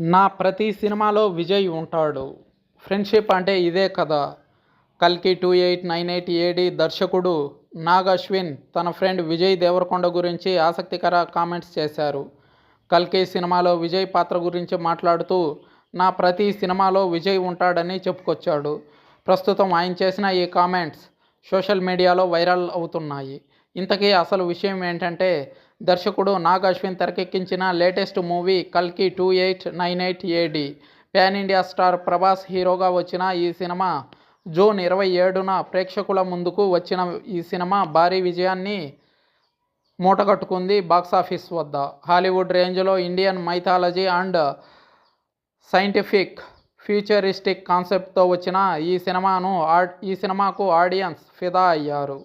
నా ప్రతి సినిమాలో విజయ్ ఉంటాడు. ఫ్రెండ్షిప్ అంటే ఇదే కదా. 'కల్కి 2898 ఏడీ' దర్శకుడు నాగ్ అశ్విన్ తన ఫ్రెండ్ విజయ్ దేవరకొండ గురించి ఆసక్తికర కామెంట్స్ చేశారు. 'కల్కి' సినిమాలో విజయ్ పాత్ర గురించి మాట్లాడుతూ నా ప్రతి సినిమాలో విజయ్ ఉంటాడని చెప్పుకొచ్చాడు. ప్రస్తుతం ఆయన చేసిన ఈ కామెంట్స్ సోషల్ మీడియాలో వైరల్ అవుతున్నాయి. ఇంతకీ అసలు విషయం ఏంటంటే, దర్శకుడు నాగ్ అశ్విన్ తెరకెక్కించిన లేటెస్ట్ మూవీ 'కల్కి 2898 ఏడీ'. పాన్ ఇండియా స్టార్ ప్రభాస్ హీరోగా వచ్చిన ఈ సినిమా జూన్ 27న ప్రేక్షకుల ముందుకు వచ్చిన ఈ సినిమా భారీ విజయాన్ని మూటగట్టుకుంది బాక్సాఫీస్ వద్ద. హాలీవుడ్ రేంజ్లో Indian mythology and scientific futuristic కాన్సెప్ట్తో వచ్చిన ఈ సినిమాకు ఆడియన్స్ ఫిదా అయ్యారు.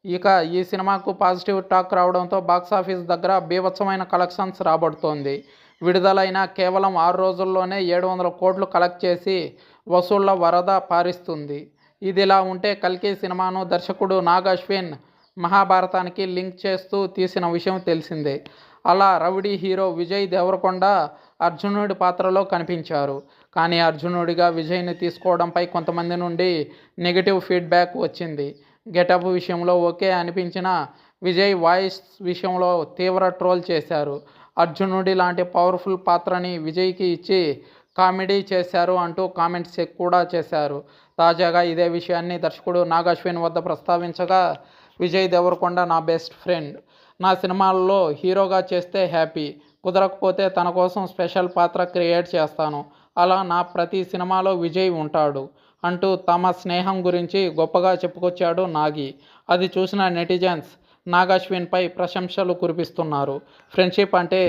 ఇక ఈ సినిమాకు పాజిటివ్ టాక్ రావడంతో బాక్సాఫీస్ దగ్గర బీభత్సమైన కలెక్షన్స్ రాబడుతోంది. విడుదలైన కేవలం 6 రోజుల్లోనే 700 కోట్లు కలెక్ట్ చేసి వసూళ్ల వరద పారిస్తుంది. ఇదిలా ఉంటే 'కల్కి' సినిమాను దర్శకుడు నాగ్ అశ్విన్ మహాభారతానికి లింక్ చేస్తూ తీసిన విషయం తెలిసిందే. అలా రౌడీ హీరో విజయ్ దేవరకొండ అర్జునుడి పాత్రలో కనిపించారు. కానీ అర్జునుడిగా విజయ్ని తీసుకోవడంపై కొంతమంది నుండి నెగిటివ్ ఫీడ్బ్యాక్ వచ్చింది. గెటప్ విషయంలో ఓకే అనిపించిన విజయ్ వాయిస్ విషయంలో తీవ్ర ట్రోల్ చేశారు. అర్జునుడి లాంటి పవర్ఫుల్ పాత్రని విజయ్కి ఇచ్చి కామెడీ చేశారు అంటూ కామెంట్స్ కూడా చేశారు. తాజాగా ఇదే విషయాన్ని దర్శకుడు నాగ్ అశ్విన్ వద్ద ప్రస్తావించగా, విజయ్ దేవరకొండ నా బెస్ట్ ఫ్రెండ్. నా సినిమాల్లో హీరోగా చేస్తే హ్యాపీ, కుదరకపోతే తన కోసం స్పెషల్ పాత్ర క్రియేట్ చేస్తాను. అలా నా ప్రతి సినిమాలో విజయ్ ఉంటాడు అంటూ తమ స్నేహం గురించి గొప్పగా చెప్పుకొచ్చాడు నాగి. అది చూసిన నెటిజన్స్ నాగ్ అశ్విన్పై ప్రశంసలు కురిపిస్తున్నారు. ఫ్రెండ్షిప్ అంటే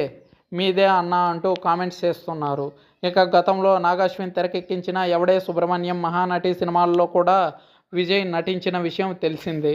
మీదే అన్నా అంటూ కామెంట్స్ చేస్తున్నారు. ఇక గతంలో నాగ్ అశ్విన్ తెరకెక్కించిన 'ఎవడే సుబ్రహ్మణ్యం', 'మహానటి' సినిమాల్లో కూడా విజయ్ నటించిన విషయం తెలిసిందే.